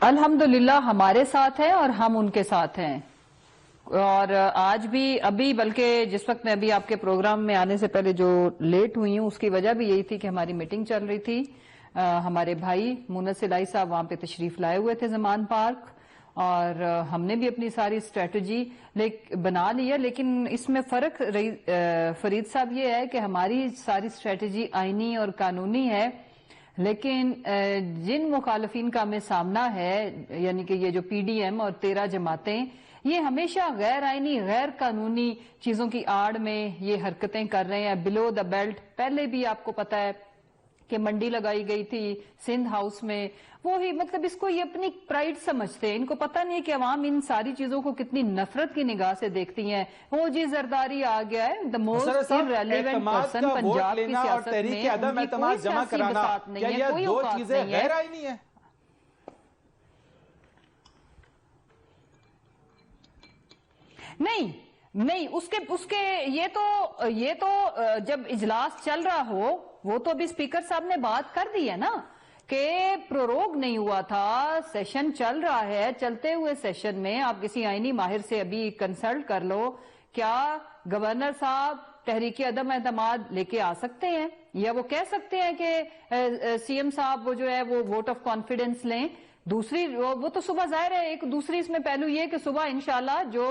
الحمدللہ ہمارے ساتھ ہیں اور ہم ان کے ساتھ ہیں، اور آج بھی ابھی بلکہ جس وقت میں ابھی آپ کے پروگرام میں آنے سے پہلے جو لیٹ ہوئی ہوں اس کی وجہ بھی یہی تھی کہ ہماری میٹنگ چل رہی تھی. ہمارے بھائی مونس الہی صاحب وہاں پہ تشریف لائے ہوئے تھے زمان پارک، اور ہم نے بھی اپنی ساری اسٹریٹجی بنا لی ہے. لیکن اس میں فرق فرید صاحب یہ ہے کہ ہماری ساری اسٹریٹجی آئینی اور قانونی ہے، لیکن جن مخالفین کا ہمیں سامنا ہے، یعنی کہ یہ جو پی ڈی ایم اور 13 جماعتیں، یہ ہمیشہ غیر آئینی غیر قانونی چیزوں کی آڑ میں یہ حرکتیں کر رہے ہیں. بلو دا بیلٹ پہلے بھی آپ کو پتا ہے کہ منڈی لگائی گئی تھی سندھ ہاؤس میں، وہی مطلب اس کو یہ اپنی پرائیڈ سمجھتے ہیں. ان کو پتہ نہیں ہے کہ عوام ان ساری چیزوں کو کتنی نفرت کی نگاہ سے دیکھتی ہیں. وہ جی زرداری آ گیا ہے، the most irrelevant person Punjab کی سیاست میں، ان کی کوئی سیاسی بساط نہیں ہے، کوئی اوقات نہیں ہے. نہیں اس کے یہ تو جب اجلاس چل رہا ہو، وہ تو ابھی اسپیکر صاحب نے بات کر دی ہے نا کہ پروروگ نہیں ہوا تھا، سیشن چل رہا ہے. چلتے ہوئے سیشن میں آپ کسی آئینی ماہر سے ابھی کنسلٹ کر لو، کیا گورنر صاحب تحریک عدم اعتماد لے کے آ سکتے ہیں، یا وہ کہہ سکتے ہیں کہ سی ایم صاحب وہ جو ہے وہ ووٹ آف کانفیڈنس لیں. دوسری وہ تو صبح ظاہر ہے ایک دوسری اس میں پہلو یہ کہ صبح انشاءاللہ جو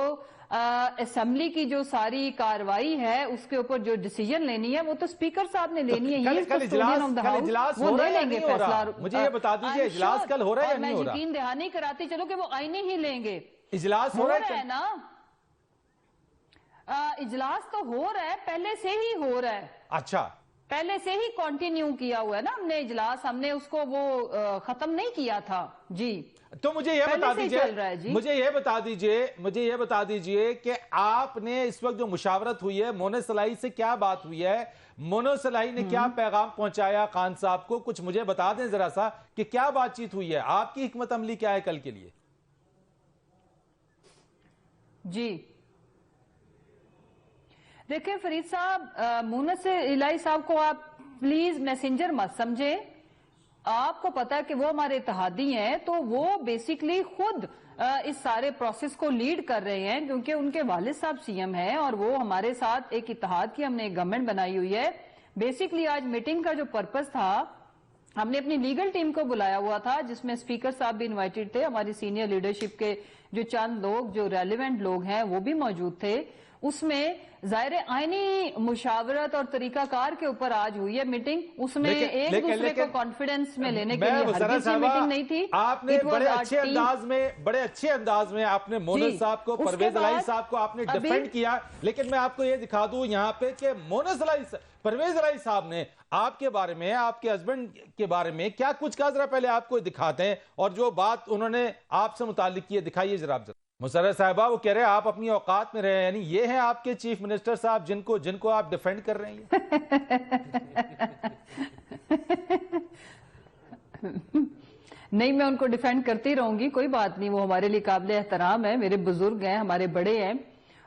اسمبلی کی جو ساری کاروائی ہے اس کے اوپر جو ڈیسیجن لینی ہے وہ تو اسپیکر صاحب نے لینی ہے. وہ لے لیں گے فیصلہ. مجھے یہ بتا دیجئے اجلاس کل ہو رہا ہے یا نہیں ہو رہا؟ میں یقین دہانی کراتی چلو کہ وہ آئینی ہی لیں گے. اجلاس ہو رہا ہے نا، اجلاس تو ہو رہا ہے، پہلے سے ہی ہو رہا ہے. اچھا، پہلے سے ہی کنٹینیو کیا ہوا ہے نا ہم نے اجلاس، ہم نے اس کو وہ ختم نہیں کیا تھا. جی تو مجھے یہ بتا دیجئے کہ آپ نے اس وقت جو مشاورت ہوئی ہے مونس الہی سے کیا بات ہوئی ہے؟ مونس الہی نے کیا پیغام پہنچایا خان صاحب کو؟ کچھ مجھے بتا دیں ذرا سا کہ کیا بات چیت ہوئی ہے، آپ کی حکمت عملی کیا ہے کل کے لیے؟ جی دیکھیں فرید صاحب، مونس الہی صاحب کو آپ پلیز میسنجر مت سمجھیں. آپ کو پتا ہے کہ وہ ہمارے اتحادی ہیں، تو وہ بیسیکلی خود اس سارے پروسیس کو لیڈ کر رہے ہیں، کیونکہ ان کے والد صاحب سی ایم ہیں اور وہ ہمارے ساتھ ایک اتحاد کی ہم نے ایک گورنمنٹ بنائی ہوئی ہے. بیسیکلی آج میٹنگ کا جو پرپس تھا، ہم نے اپنی لیگل ٹیم کو بلایا ہوا تھا جس میں اسپیکر صاحب بھی انوائٹڈ تھے، ہماری سینئر لیڈرشپ کے جو چند لوگ جو ریلیونٹ لوگ ہیں وہ بھی موجود تھے. اس میں ظاہر آئینی مشاورت اور طریقہ کار کے اوپر آج ہوئی ہے میٹنگ. اس میں ایک دوسرے کو کانفیڈنس میں لینے کے لیے ہرگز یہ میٹنگ نہیں تھی. آپ نے بڑے اچھے انداز میں آپ نے مونس صاحب کو، پرویز الہی صاحب کو آپ نے ڈیفینڈ کیا. لیکن میں آپ کو یہ دکھا دوں یہاں پہ کہ پرویز الہی صاحب نے آپ کے بارے میں، آپ کے ہسبینڈ کے بارے میں کیا کچھ کہا، ذرا پہلے آپ کو دکھاتے ہیں، اور جو بات انہوں نے آپ سے متعلق کی ہے دکھائیے ذرا. آپ مسرت صاحبہ وہ کہہ رہے ہیں آپ اپنی اوقات میں رہے، یعنی یہ ہیں آپ کے چیف منسٹر صاحب جن کو آپ ڈیفینڈ کر رہے ہیں. نہیں، میں ان کو ڈیفینڈ کرتی رہوں گی، کوئی بات نہیں، وہ ہمارے لیے قابل احترام ہے، میرے بزرگ ہیں، ہمارے بڑے ہیں.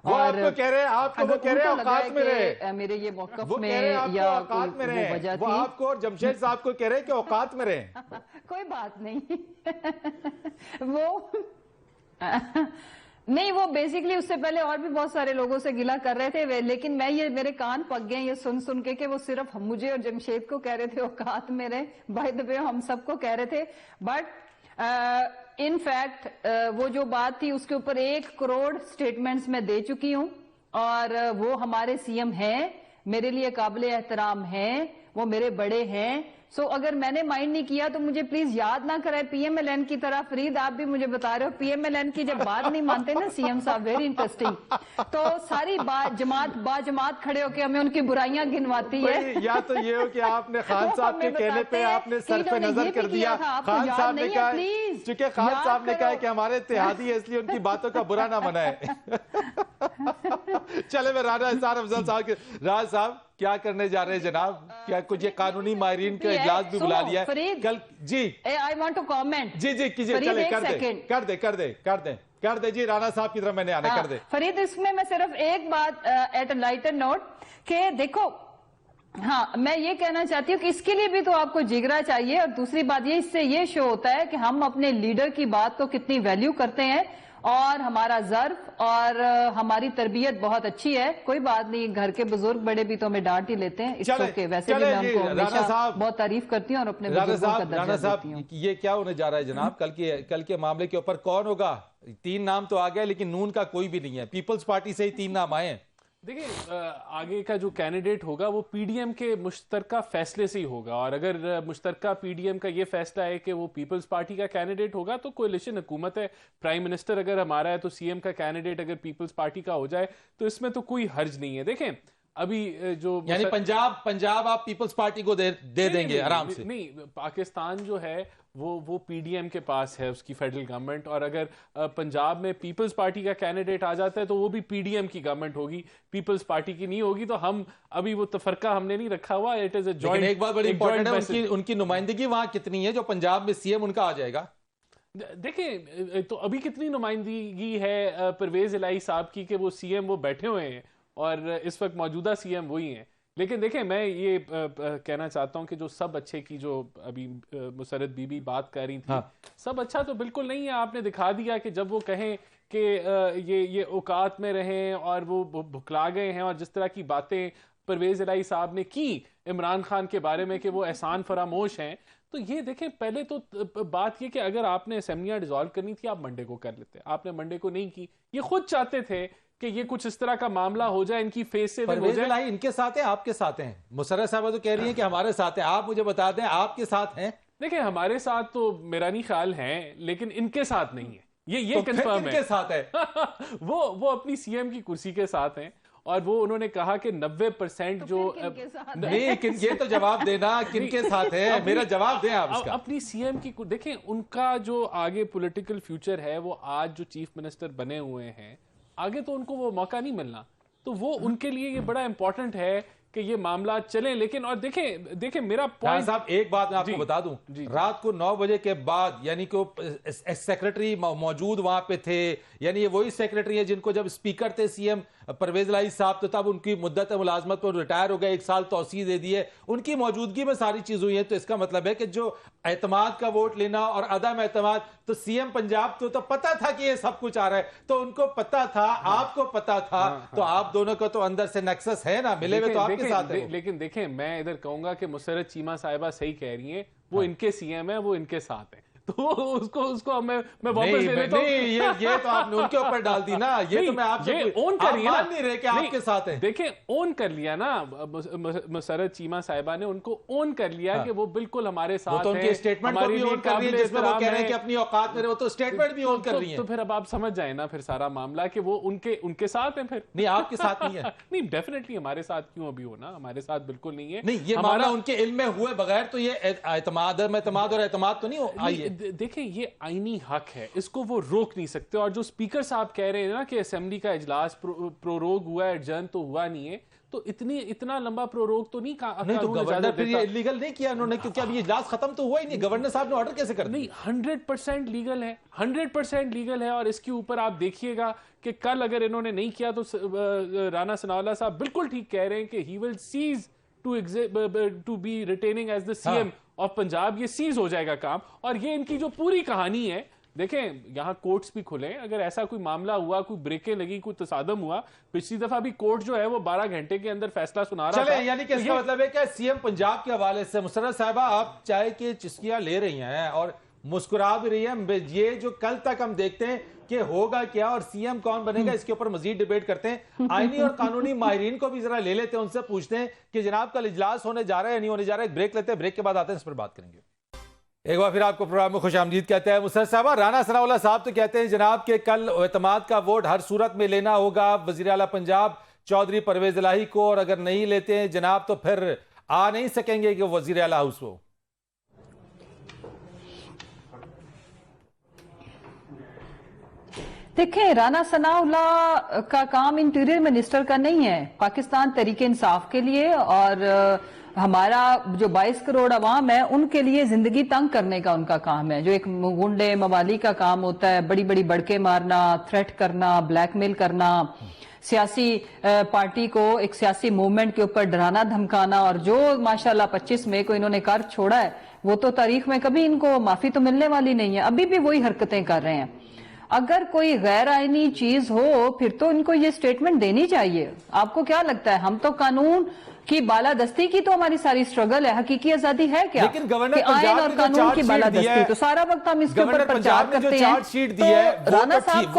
وہ آپ کو کہہ رہے ہیں اوقات میں رہے، میرے یہ موقف میں یا اوقات میں رہے، وہ آپ کو اور جمشید صاحب کو کہہ رہے ہیں کہ اوقات میں رہے. کوئی بات نہیں. وہ نہیں، وہ بیسیکلی اس سے پہلے اور بھی بہت سارے لوگوں سے گلہ کر رہے تھے، لیکن میں یہ میرے کان پک گئے یہ سن کے کہ وہ صرف مجھے اور جمشید کو کہہ رہے تھے اوقات میں رہے. بائی دی وے ہم سب کو کہہ رہے تھے، بٹ ان فیکٹ وہ جو بات تھی اس کے اوپر 1 کروڑ سٹیٹمنٹس میں دے چکی ہوں، اور وہ ہمارے سی ایم ہیں، میرے لیے قابل احترام ہیں، وہ میرے بڑے ہیں. سو اگر میں نے مائنڈ نہیں کیا تو مجھے پلیز یاد نہ کرے پی ایم ایل این کی طرح. فرید آپ بھی مجھے بتا رہے ہو پی ایم ایل این کی جب بات نہیں مانتے نا سی ایم صاحب، ویری انٹرسٹنگ، تو ساری جماعت کھڑے ہو کے ہمیں ان کی برائیاں گنواتی ہے. یا تو یہ ہو کہ آپ نے خان صاحب کے کہنے پہ آپ نے سر پہ نظر کر دیا. خان صاححب نے کہا، چونکہ خان صاحب نے کہا کہ ہمارے اتحادی ہے اس لیے ان کی باتوں کا برا نہ منائے. چلے میں رانا احسان افضل صاحب کے راج صاحب کیا کرنے جا رہے ہیں جناب؟ کیا کچھ یہ قانونی ماہرین کا اجلاس بھی بلا لیا ہے کل؟ جی I want to comment. جی کیجئے، چلے کر دے جی، رانا صاحب کی طرف میں نے آنے کر دے. فرید اس میں صرف ایک بات ایٹ اے لائٹر نوٹ کہ دیکھو ہاں میں یہ کہنا چاہتی ہوں کہ اس کے لیے بھی تو آپ کو جگرا چاہیے، اور دوسری بات یہ، اس سے یہ شو ہوتا ہے کہ ہم اپنے لیڈر کی بات کو کتنی ویلیو کرتے ہیں، اور ہمارا ظرف اور ہماری تربیت بہت اچھی ہے. کوئی بات نہیں، گھر کے بزرگ بڑے بھی تو ہمیں ڈانٹ ہی لیتے ہیں، اس کے ویسے بھی میں ان کو ہمیشہ بہت تعریف کرتی ہوں اور اپنے بزرگوں کا درجہ دیتی ہوں. یہ کیا ہونے جا رہا ہے جناب؟ کل کے معاملے کے اوپر کون ہوگا؟ 3 نام تو آ گئے لیکن نون کا کوئی بھی نہیں ہے. پیپلز پارٹی سے ہی 3 نام آئے ہیں. دیکھیں آگے کا جو کینڈیڈیٹ ہوگا وہ پی ڈی ایم کے مشترکہ فیصلے سے ہی ہوگا، اور اگر مشترکہ پی ڈی ایم کا یہ فیصلہ ہے کہ وہ پیپلز پارٹی کا کینڈیڈیٹ ہوگا تو کولیشن حکومت ہے، پرائم منسٹر اگر ہمارا ہے تو سی ایم کا کینڈیڈیٹ اگر پیپلز پارٹی کا ہو جائے تو اس میں تو کوئی حرج نہیں ہے. دیکھیں ابھی جو یعنی پنجاب آپ پیپلز پارٹی کو دے دیں گے آرام سے؟ نہیں، پاکستان جو ہے وہ پی ڈی ایم کے پاس ہے، اس کی فیڈرل گورنمنٹ، اور اگر پنجاب میں پیپلز پارٹی کا کینڈیڈیٹ آ جاتا ہے تو وہ بھی پی ڈی ایم کی گورنمنٹ ہوگی، پیپلز پارٹی کی نہیں ہوگی. تو ہم ابھی وہ تفرقہ ہم نے نہیں رکھا ہوا. It is a joint. ایک بات بڑی امپورٹنٹ ہے، ان کی نمائندگی وہاں کتنی ہے جو پنجاب میں سی ایم ان کا آ جائے گا؟ دیکھیں تو ابھی کتنی نمائندگی ہے پرویز الہی صاحب کی کہ وہ سی ایم وہ بیٹھے ہوئے ہیں اور اس وقت موجودہ سی ایم وہی ہیں. لیکن دیکھیں میں یہ کہنا چاہتا ہوں کہ جو سب اچھے کی جو ابھی مسرت بی بی بات کر رہی تھی، سب اچھا تو بالکل نہیں ہے. آپ نے دکھا دیا کہ جب وہ کہیں کہ یہ اوقات میں رہیں اور وہ بھکلا گئے ہیں، اور جس طرح کی باتیں پرویز الہی صاحب نے کی عمران خان کے بارے میں کہ وہ احسان فراموش ہیں، تو یہ دیکھیں پہلے تو بات یہ کہ اگر آپ نے اسمبلیاں ڈیزالو کرنی تھی آپ منڈے کو کر لیتے. آپ نے منڈے کو نہیں کی. یہ خود چاہتے تھے کہ یہ کچھ اس طرح کا معاملہ ہو جائے، ان کی فیس سے پرویز الہی ان کے ساتھ ہیں آپ کے ساتھ ہیں؟ مسرت صاحبہ تو کہہ رہی ہیں کہ ہمارے ساتھ ہیں. آپ مجھے بتا دیں آپ کے ساتھ ہیں؟ دیکھیں ہمارے ساتھ تو میرا نہیں خیال ہیں، لیکن ان کے ساتھ نہیں ہے. یہ کنفرم ہے. ان کے ساتھ ہے وہ اپنی سی ایم کی کرسی کے ساتھ ہیں، اور وہ انہوں نے کہا کہ 90% جو نہیں، یہ تو جواب دینا کن کے ساتھ ہے، میرا جواب دیں آپ اس کا. اپنی سی ایم کی دیکھیں ان کا جو آگے پولیٹیکل فیوچر ہے، وہ آج جو چیف منسٹر بنے ہوئے ہیں آگے تو ان کو وہ موقع نہیں ملنا، تو وہ ان کے لیے یہ بڑا امپورٹنٹ ہے کہ یہ معاملات چلیں. لیکن اور دیکھیں میرا پوائنٹ صاحب ایک بات میں آپ کو بتا دوں، رات کو 9 بجے کے بعد یعنی کہ سیکرٹری موجود وہاں پہ تھے، یعنی یہ وہی سیکرٹری ہے جن کو جب اسپیکر تھے سی ایم پرویز الہی صاحب تو تب ان کی مدت ملازمت پر ریٹائر ہو گئے، 1 سال توسیع دے دی ہے. ان کی موجودگی میں ساری چیز ہوئی ہے. تو اس کا مطلب ہے کہ جو اعتماد کا ووٹ لینا اور عدم اعتماد، تو سی ایم پنجاب تو پتا تھا کہ یہ سب کچھ آ رہا ہے، تو ان کو پتا تھا، آپ کو پتا تھا، تو آپ دونوں کو تو اندر سے نیکسس ہے نا، ملے ہوئے تو آپ کے ساتھ ہیں. لیکن دیکھیں میں ادھر کہوں گا کہ مسرت چیمہ صاحبہ صحیح کہہ رہی ہیں، وہ ان کے سی ایم ہیں، وہ ان کے ساتھ ہیں. تو اس کو میں واپس لے لیتا ہوں. یہ تو آپ نے ان کے اوپر ڈال دی نا. یہ تو میں آپ سے اون کر لیا، مان نہیں رہے کہ آپ کے ساتھ ہیں. دیکھیں اون کر لیا نا مسرت چیمہ صاحبہ نے، ان کو اون کر لیا کہ وہ بالکل ہمارے ساتھ ہیں. تو ان کی اسٹیٹمنٹ کو بھی اون کر رہی ہے جس میں وہ کہہ رہے ہیں کہ اپنی اوقات میں رہو، تو اسٹیٹمنٹ بھی اون کر رہی ہیں. تو پھر اب آپ سمجھ جائیں نا پھر سارا معاملہ کہ وہ ان کے ساتھ ہیں. پھر نہیں آپ کے ساتھ نہیں ہے. نہیں ڈیفینیٹلی ہمارے ساتھ کیوں ابھی ہونا، ہمارے ساتھ بالکل نہیں ہے. نہیں یہ معاملہ ان کے علم میں ہوئے بغیر تو یہ اعتماد اور اعتماد تو نہیں آئی ہے. دیکھیں یہ آئینی حق ہے، اس کو وہ روک نہیں سکتے. اور جو اسپیکر صاحب کہہ رہے ہیں نا کہ اسمبلی کا اجلاس پروروگ ہوا ہے، ایڈجرن تو ہوا نہیں ہے، تو اتنا لمبا پروروگ تو نہیں کہا. نہیں تو گورنر پھر یہ لیگل نہیں کیا انہوں نے، کیونکہ اب یہ اجلاس ختم تو ہوا ہی نہیں. گورنر صاحب نے آرڈر کیسے کر دیا؟ نہیں 100% لیگل ہے، 100% لیگل ہے. اور اس کے اوپر آپ دیکھیے گا کہ کل اگر انہوں نے نہیں کیا تو رانا ثناءاللہ صاحب بالکل ٹھیک کہہ رہے ہیں کہ he will cease to be retaining as the C M of Punjab. یہ سیز ہو جائے گا کام. اور یہ ان کی جو پوری کہانی ہے، دیکھیں یہاں کورٹس بھی کھلیں، اگر ایسا کوئی معاملہ ہوا، کوئی بریکیں لگی، کوئی تصادم ہوا، پچھلی دفعہ بھی کورٹ جو ہے وہ 12 گھنٹے کے اندر فیصلہ سنا رہا تھا. یعنی کہ اس کا مطلب ہے کہ سی ایم پنجاب کے حوالے سے مسرت صاحبہ آپ چائے کی چسکیاں لے رہی ہیں اور مسکرا بھی رہی ہیں. یہ جو کل تک ہم دیکھتے ہیں کہ ہوگا کیا اور سی ایم کون بنے گا، اس کے اوپر مزید ڈیبیٹ کرتے ہیں. آئینی اور قانونی ماہرین کو بھی ذرا لے لیتے ہیں، ان سے پوچھتے ہیں کہ جناب کل اجلاس ہونے جا رہا ہے یا نہیں ہونے جا رہا ہے. ایک بریک لیتے ہیں، بریک کے بعد آتے ہیں، اس پر بات کریں گے. ایک بار پھر آپ کو پروگرام میں خوش آمدید کہتے ہیں. مسرت صاحبہ، رانا ثناءاللہ صاحب تو کہتے ہیں جناب کہ کل اعتماد کا ووٹ ہر صورت میں لینا ہوگا وزیر اعلیٰ پنجاب چودھری پرویز الہی کو، اور اگر نہیں لیتے ہیں جناب تو پھر آ نہیں سکیں گے کہ وزیر اعلیٰ ہاؤس ہو. دیکھیں رانا ثناءاللہ کا کام انٹیریئر منسٹر کا نہیں ہے، پاکستان تحریک انصاف کے لیے اور ہمارا جو 22 کروڑ عوام ہے ان کے لیے زندگی تنگ کرنے کا ان کا کام ہے، جو ایک گنڈے موالی کا کام ہوتا ہے، بڑی بڑی بڑکے مارنا، تھریٹ کرنا، بلیک میل کرنا، سیاسی پارٹی کو ایک سیاسی موومنٹ کے اوپر ڈرانا دھمکانا، اور جو ماشاءاللہ 25 مئی کو انہوں نے کر چھوڑا ہے وہ تو تاریخ میں کبھی ان کو معافی تو ملنے والی نہیں ہے، ابھی بھی وہی حرکتیں کر رہے ہیں۔ اگر کوئی غیر آئینی چیز ہو پھر تو ان کو یہ سٹیٹمنٹ دینی چاہیے۔ آپ کو کیا لگتا ہے ہم تو قانون کی بالادستی کی تو ہماری ساری سٹرگل ہے، حقیقی آزادی ہے کیا؟ لیکن گورنر کہ آئین اور قانون کی بالادستی ہے تو سارا وقت ہم اس کے اوپر گورنر پرچار پنجاب نے جو کرتے ہیں۔ چارج شیٹ دی ہے رانا صاحب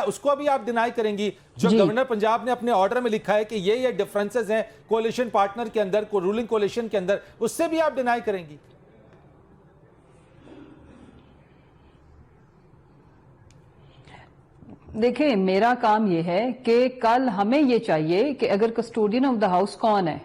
اس کو بھی آپ ڈینائی کریں گی؟ جو گورنر پنجاب نے اپنے آرڈر میں لکھا ہے کہ یہ ڈیفرنسز ہیں کولیشن پارٹنر کے اندر، رولنگ کولیشن کے اندر، اس سے بھی آپ ڈینائی کریں گی؟ دیکھیں میرا کام یہ ہے کہ کل ہمیں یہ چاہیے کہ اگر کسٹوڈین آف دا ہاؤس کون ہے،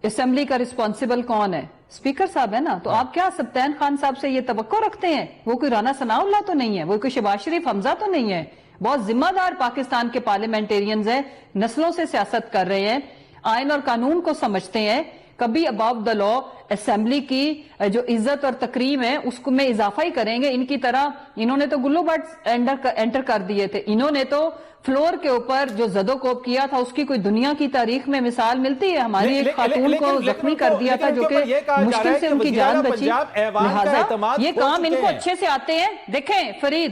اسمبلی کا رسپانسیبل کون ہے، اسپیکر صاحب ہے نا، تو آپ کیا سبطین خان صاحب سے یہ توقع رکھتے ہیں؟ وہ کوئی رانا ثناء اللہ تو نہیں ہے، وہ کوئی شہباز شریف حمزہ تو نہیں ہے، بہت ذمہ دار پاکستان کے پارلیمنٹیرینز ہیں، نسلوں سے سیاست کر رہے ہیں، آئین اور قانون کو سمجھتے ہیں، کبھی اباؤ دا لا اسمبلی کی جو عزت اور تکریم ہے اس کو میں اضافہ ہی کریں گے۔ ان کی طرح انہوں نے تو گلو بٹس انٹر کر دیے تھے، انہوں نے تو فلور کے اوپر جو زد و کوب کیا تھا اس کی کوئی دنیا کی تاریخ میں مثال ملتی ہے؟ ہماری ایک خاتون کو زخمی کر دیا تھا جو کہ مشکل سے ان کی جان بچی، لہٰذا یہ کام ان کو اچھے سے آتے ہیں۔ دیکھیں فرید،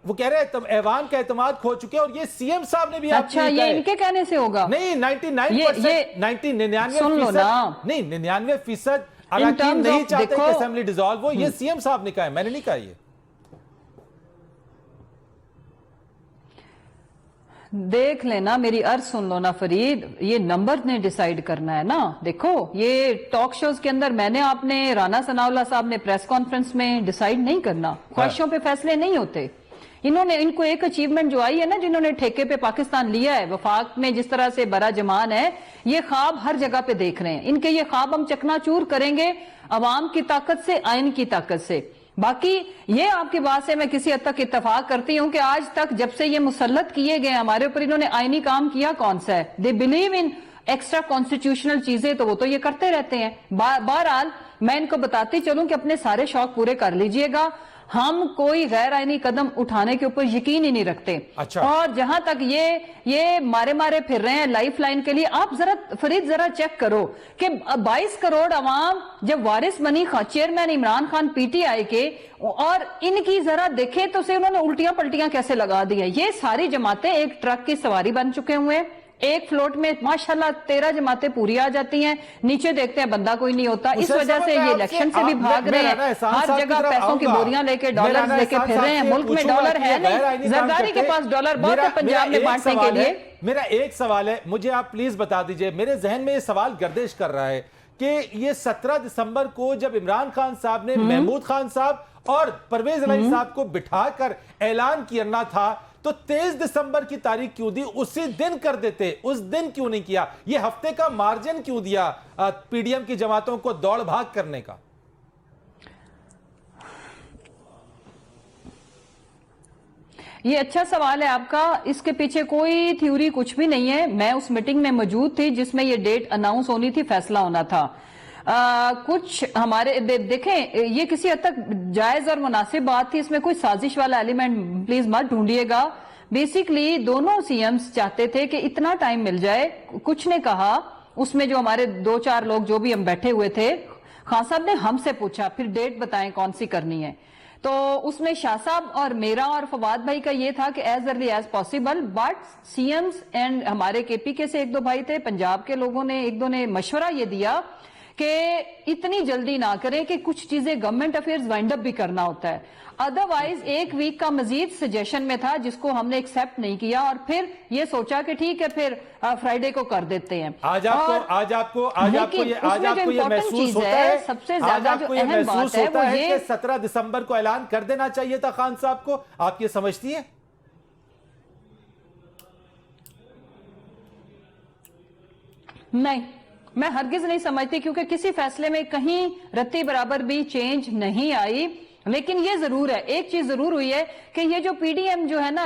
وہ کہہ رہے ہیں ایوان کا اعتماد کھو چکے، اور یہ سی ایم صاحب نے بھی آپ اچھا یہ ان کے کہنے سے ہوگا؟ نہیں 99% اراکین نہیں چاہتے کہ اسمبلی ڈیزالو ہو، یہ سی ایم صاحب نے کہا ہے، میں نے نہیں کہا یہ۔ دیکھ لینا، میری عرض سن لو نا فرید، یہ نمبر نے ڈیسائیڈ کرنا ہے نا۔ دیکھو یہ ٹاک شوز کے اندر میں نے آپ نے رانا ثناء اللہ صاحب نے پریس کانفرنس میں ڈیسائیڈ نہیں کرنا، خواہشوں پہ فیصلے نہیں ہوتے۔ ان کو ایک اچیومنٹ جو آئی ہے نا، جنہوں نے ٹھیکے پہ پاکستان لیا ہے، وفاق میں جس طرح سے برا جمان ہے، یہ خواب ہر جگہ پہ دیکھ رہے ہیں، ان کے یہ خواب ہم چکنا چور کریں گے عوام کی طاقت سے، آئین کی طاقت سے۔ باقی یہ آپ کی بات سے میں کسی حد تک اتفاق کرتی ہوں کہ آج تک جب سے یہ مسلط کیے گئے ہمارے اوپر، انہوں نے آئینی کام کیا کون سا ہے؟ They believe in extra constitutional چیزیں، تو وہ تو یہ کرتے رہتے ہیں۔ بہرحال میں ان کو بتاتی چلوں کہ اپنے سارے شوق پورے کر لیجئے گا، ہم کوئی غیر آئینی قدم اٹھانے کے اوپر یقین ہی نہیں رکھتے۔ اور جہاں تک یہ مارے پھر رہے ہیں لائف لائن کے لیے، آپ فرید ذرا چیک کرو کہ 22 کروڑ عوام جب وارث بنی chairman Imran Khan P T I کے، اور ان کی ذرا دیکھیں تو اسے انہوں نے الٹیاں پلٹیاں کیسے لگا دی ہیں۔ یہ ساری جماعتیں ایک ٹرک کی سواری بن چکے ہوئے ہیں، ایک فلوٹ میں ماشاءاللہ 13 جماعتیں پوری آ جاتی ہیں، نیچے دیکھتے ہیں بندہ کوئی نہیں ہوتا۔ اس وجہ سے یہ الیکشن سے بھی بھاگ رہے ہیں، ہر جگہ پیسوں کی بوریاں لے کے ڈالر لے کے پھر رہے ہیں، ملک میں ڈالر ہے نہیں، زرداری کے پاس ڈالر بہت ہے پنجاب میں بانٹنے کے لیے۔ میرا ایک سوال ہے، مجھے آپ پلیز بتا دیجئے، میرے ذہن میں یہ سوال گردش کر رہا ہے کہ یہ 17 دسمبر کو جب عمران خان صاحب نے محمود خان صاحب اور پرویز الہی صاحب کو بٹھا کر اعلان کرنا تھا، تو 23 دسمبر کی تاریخ کیوں دی؟ اسی دن کر دیتے، اس دن کیوں نہیں کیا؟ یہ ہفتے کا مارجن کیوں دیا پی ڈی ایم کی جماعتوں کو دوڑ بھاگ کرنے کا؟ یہ اچھا سوال ہے آپ کا، اس کے پیچھے کوئی تھیوری کچھ بھی نہیں ہے۔ میں اس میٹنگ میں موجود تھی جس میں یہ ڈیٹ اناؤنس ہونی تھی، فیصلہ ہونا تھا۔ کچھ ہمارے دیکھیں یہ کسی حد تک جائز اور مناسب بات تھی، اس میں کوئی سازش والا ایلیمنٹ پلیز مت ڈھونڈیے گا۔ بیسیکلی دونوں سی ایمز چاہتے تھے کہ اتنا ٹائم مل جائے۔ کچھ نے کہا، اس میں جو ہمارے 2-4 لوگ جو بھی ہم بیٹھے ہوئے تھے، خان صاحب نے ہم سے پوچھا پھر ڈیٹ بتائیں کون سی کرنی ہے، تو اس میں شاہ صاحب اور میرا اور فواد بھائی کا یہ تھا کہ as early as possible, but CMs and ہمارے کے پی کے سے 1-2 بھائی تھے، پنجاب کے لوگوں نے 1-2 نے مشورہ یہ دیا کہ اتنی جلدی نہ کریں کہ کچھ چیزیں گورنمنٹ افیئرز وائنڈ اپ بھی کرنا ہوتا ہے۔ ادروائز 1 ویک کا مزید سجیشن میں تھا جس کو ہم نے ایکسیپٹ نہیں کیا، اور پھر یہ سوچا کہ ٹھیک ہے پھر فرائیڈے کو کر دیتے ہیں۔ آج آپ کو یہ محسوس ہوتا ہے، سب سے زیادہ جو اہم بات ہے وہ یہ کہ 17 دسمبر کو اعلان کر دینا چاہیے تھا خان صاحب کو، آپ یہ سمجھتی ہیں؟ نہیں، میں ہرگز نہیں سمجھتی، کیونکہ کسی فیصلے میں کہیں رتی برابر بھی چینج نہیں آئی۔ لیکن یہ ضرور ہے، ایک چیز ضرور ہوئی ہے کہ یہ جو پی ڈی ایم جو ہے نا،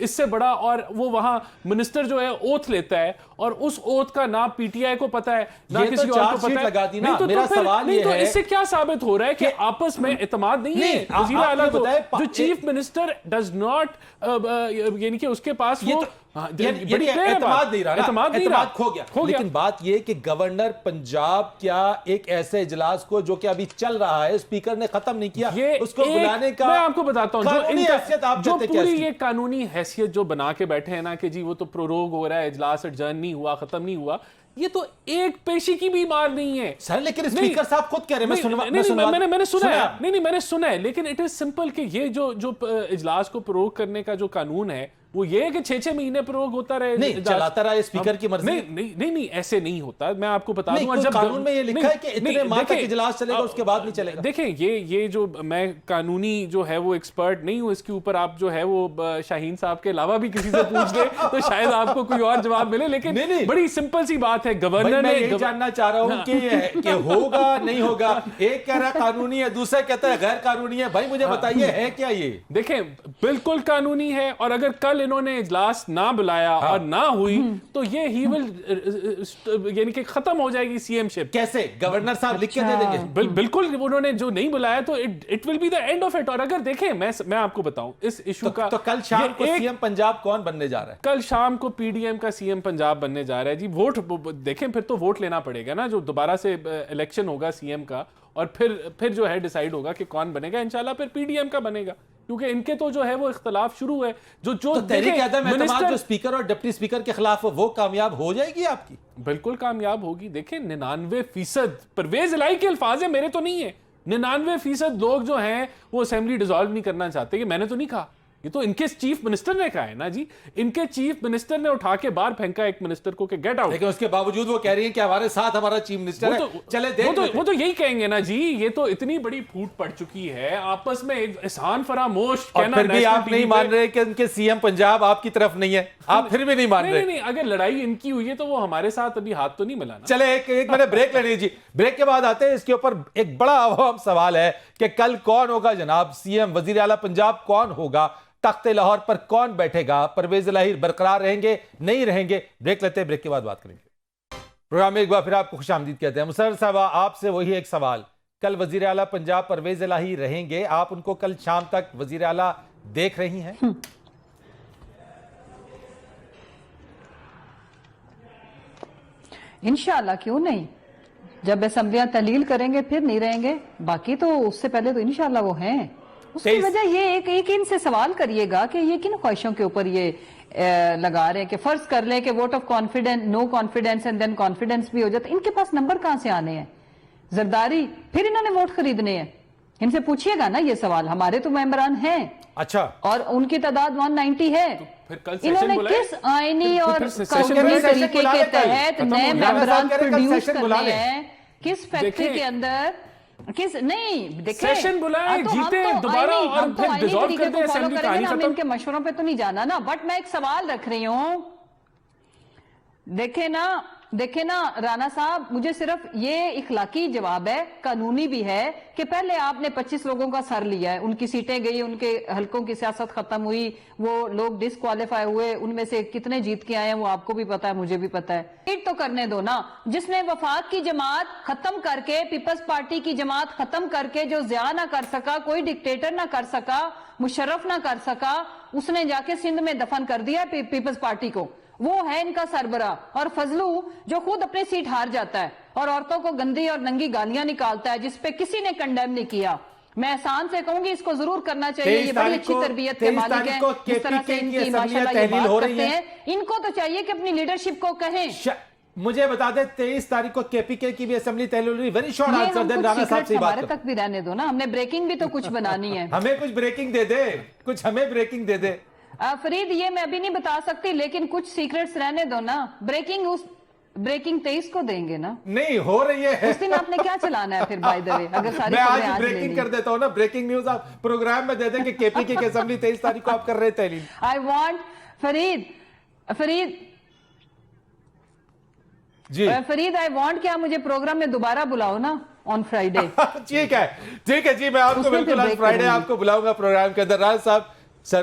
اس سے بڑا, اور وہ وہاں منسٹر جو ہے اوتھ لیتا ہے اور اس اوتھ کا نہ پی ٹی آئی کو پتا ہے نہ کسی اور کو پتا ہے. میرا سوال یہ ہے اس سے کیا ثابت ہو رہا ہے کہ آپس میں اعتماد نہیں ہے. وزیر اعلیٰ کو جو چیف منسٹر ڈز ناٹ, یعنی کہ اس کے پاس وہ اعتماد نہیں رہا, اعتماد کھو گیا. لیکن بات یہ کہ گورنر پنجاب کیا ایک ایسے اجلاس کو جو کہ ابھی چل رہا ہے اسپیکر نے ختم نہیں کیا, اس کو بلانے کا, میں آپ کو بتاتا ہوں جو پوری یہ قانونی حیثیت جو بنا کے بیٹھے ہیں نا کہ جی وہ تو پروروگ ہو رہا ہے, اجلاس اڈجرن نہیں ہوا, ختم نہیں ہوا, یہ تو ایک پیشی کی بھی مار نہیں ہے سر. لیکن اسپیکر صاحب خود کہہ رہے ہیں, میں نے سنا ہے, نہیں میں نے سنا ہے, لیکن اٹ از سمپل کہ یہ جو اجلاس کو پروگ کرنے کا جو قانون ہے وہ یہ ہے کہ 6 مہینے پروگ ہوتا رہے, نہیں چلاتا رہا اسپیکر کی مرضی. نہیں ایسے نہیں ہوتا, میں آپ کو بتا دوں. جب قانون میں یہ لکھا ہے کہ اتنے ماہ تک اجلاس چلے گا, اس کے بعد نہیں چلے گا. دیکھیں یہ جو میں قانونی جو ہے وہ ایکسپرٹ نہیں ہوں, اس کے اوپر آپ جو ہے وہ شاہین صاحب کے علاوہ بھی کسی سے پوچھ لیں تو شاید آپ کو کوئی اور جواب ملے. لیکن بڑی سمپل سی بات ہے, گورنر نے, یہ جاننا چاہ رہا ہوں کہ ہوگا نہیں ہوگا. ایک کہہ رہا قانونی ہے, دوسرا کہتا ہے غیر قانونی ہے. بھائی مجھے بتائیے ہے کیا یہ؟ دیکھیں بالکل قانونی ہے, اور اگر کل انہوں نے اجلاس نہ بلایا اور نہ ہوئی تو یہ ہی ول یعنی کہ ختم ہو جائے گی سی ایم شپ. کیسے گورنر صاحب لکھ کے دے دیں گے؟ بالکل, انہوں نے جو نہیں بلایا تو it will be the end of it. اور اگر دیکھیں میں آپ کو بتاؤں اس ایشو کا, تو کل شام کو سی ایم پنجاب کون بننے جا رہا ہے؟ کل شام کو پی ڈی ایم کا سی ایم پنجاب بننے جا رہا ہے. جی ووٹ دیکھیں, پھر تو ووٹ لینا پڑے گا نا, جو دوبارہ سے الیکشن ہوگا سی ایم کا, اور پھر جو ہے ڈیسائیڈ ہوگا کہ کون بنے گا. انشاءاللہ پھر پی ڈی ایم کا بنے گا, کیونکہ ان کے تو جو ہے وہ اختلاف شروع ہے. جو تحریک عدم اعتماد جو اسپیکر اور ڈپٹی اسپیکر کے خلاف وہ کامیاب ہو جائے گی آپ کی؟ بالکل کامیاب ہوگی. دیکھیں 99% پرویز الہی کے الفاظ ہیں, میرے تو نہیں ہے. 99% لوگ جو ہیں وہ اسمبلی ڈیزالو نہیں کرنا چاہتے. کہ میں نے تو نہیں کہا, یہ تو ان کے چیف منسٹر نے کہا ہے نا جی. ان کے چیف منسٹر نے اٹھا کے باہر پھینکا ایک منسٹر کو کہ گیٹ آؤٹ. لیکن اس کے باوجود وہ کہہ رہی ہیں کہ ہمارے ساتھ ہمارا چیف منسٹر ہے. چلے دیکھ وہ تو یہی کہیں گے نا جی, یہ تو اتنی بڑی پھوٹ پڑ چکی ہے آپس میں, احسان فراموش کہنا. پھر بھی آپ نہیں مان رہے کہ ان کے سی ایم پنجاب آپ کی طرف نہیں ہے, آپ پھر بھی نہیں مان رہے. نہیں, اگر لڑائی ان کی ہوئی ہے تو وہ ہمارے ساتھ ابھی ہاتھ تو نہیں ملانا. چلے ایک میں نے بریک لے لیجیے, بریک کے بعد آتے ہیں اس کے اوپر. ایک بڑا عوام سوال ہے کہ کل کون ہوگا جناب سی ایم, وزیر اعلیٰ پنجاب کون ہوگا, تخت لاہور پر کون بیٹھے گا, پرویز الہی برقرار رہیں گے نہیں رہیں گے؟ بریک لیتے ہیں, بریک کے بعد بات کریں گے. پروگرام میں ایک بار پھر آپ کو خوش آمدید کہتے ہیں. مسرر صاحب آپ سے وہی ایک سوال, کل وزیر اعلیٰ پنجاب پرویز الہی رہیں گے, آپ ان کو کل شام تک وزیر اعلیٰ دیکھ رہی ہیں؟ انشاءاللہ کیوں نہیں, جب اسمبلیاں تحلیل کریں گے پھر نہیں رہیں گے, باقی تو اس سے پہلے تو انشاءاللہ وہ ہیں. اس کی وجہ یہ ایک ان سے سوال کریے گا کہ یہ کن خواہشوں کے اوپر یہ لگا رہے ہیں, کہ فرض کر لیں کہ vote of confidence, no confidence and then confidence بھی ہو جاتا. ان کے پاس نمبر کہاں سے آنے ہیں؟ زرداری, پھر انہوں نے ووٹ خریدنے ہیں. ان سے پوچھئے گا نا یہ سوال. ہمارے تو ممبران ہیں, اچھا, اور ان کی تعداد 190 ہے. انہوں نے کس آئینی اور قانونی طریقے کے تحت نئے ممبران پروڈیوس کرنے ہیں, کس فیکٹری کے اندر, کس نہیں دیکھیں سیشن بلائیں, جیتے دوبارہ اور پھر ڈیزالو کر دیں اسمبلی کہانی ختم. ہم ان کے مشوروں پہ تو نہیں جانا نا. بٹ میں ایک سوال رکھ رہی ہوں, دیکھیں نا رانا صاحب, مجھے صرف یہ اخلاقی جواب ہے, قانونی بھی ہے, کہ پہلے آپ نے 25 لوگوں کا سر لیا ہے, ان کی سیٹیں گئی, ان کے حلقوں کی سیاست ختم ہوئی, وہ لوگ ڈسکوالیفائی ہوئے, ان میں سے کتنے جیت کے آئے ہیں وہ آپ کو بھی پتا ہے, مجھے بھی پتا ہے. ایڈ تو کرنے دو نا, جس نے وفاق کی جماعت ختم کر کے, پیپلز پارٹی کی جماعت ختم کر کے, جو ضیاء نہ کر سکا, کوئی ڈکٹیٹر نہ کر سکا, مشرف نہ کر سکا, اس نے جا کے سندھ میں دفن کر دیا پیپلز پارٹی کو. وہ ہے ان کا سربراہ. اور فضلو جو خود اپنی سیٹ ہار جاتا ہے اور عورتوں کو گندی اور ننگی گالیاں نکالتا ہے, جس پہ کسی نے کنڈیم نہیں کیا. میں احسان سے کہوں گی اس کو ضرور کرنا چاہیے, یہ بڑی اچھی تربیت کے مالک ہیں, جس طرح سے ان کی ماشاءاللہ یہ بات کرتے ہیں. ان کو تو چاہیے کہ اپنی لیڈرشپ کو کہیں. مجھے بتا دیں 23 تاریخ کو کے پی کے کی بھی اسمبلی تحلیل ہو رہی. Very short answer then Rana صاحب سے بات ہمارے تک بھی رہنے دو نا, ہم نے بریکنگ بھی تو کچھ بنانی ہے. ہمیں کچھ بریکنگ دے دے, کچھ ہمیں بریکنگ دے دے. فرید یہ میں ابھی نہیں بتا سکتی, لیکن کچھ سیکرٹس رہنے دو نا. بریکنگ 23 کو دیں گے نا, نہیں ہو رہی ہے. اس دن آپ نے کیا چلانا ہے پھر بائی دا وے, اگر ساری میں آج بریکنگ کر دیتا ہوں نا, بریکنگ نیوز آپ پروگرام میں دے دیں کہ کے پی کے اسمبلی 23 تاریخ کو آپ کر رہے تحلیل. I want Farid ji Farid I want کہ آپ مجھے پروگرام میں دوبارہ بلاؤ نا آن فرائیڈے. ٹھیک ہے جی, میں آپ کو بالکل آن فرائیڈے آپ کو بلاؤں گا پروگرام کے اندر. راز صاحب سر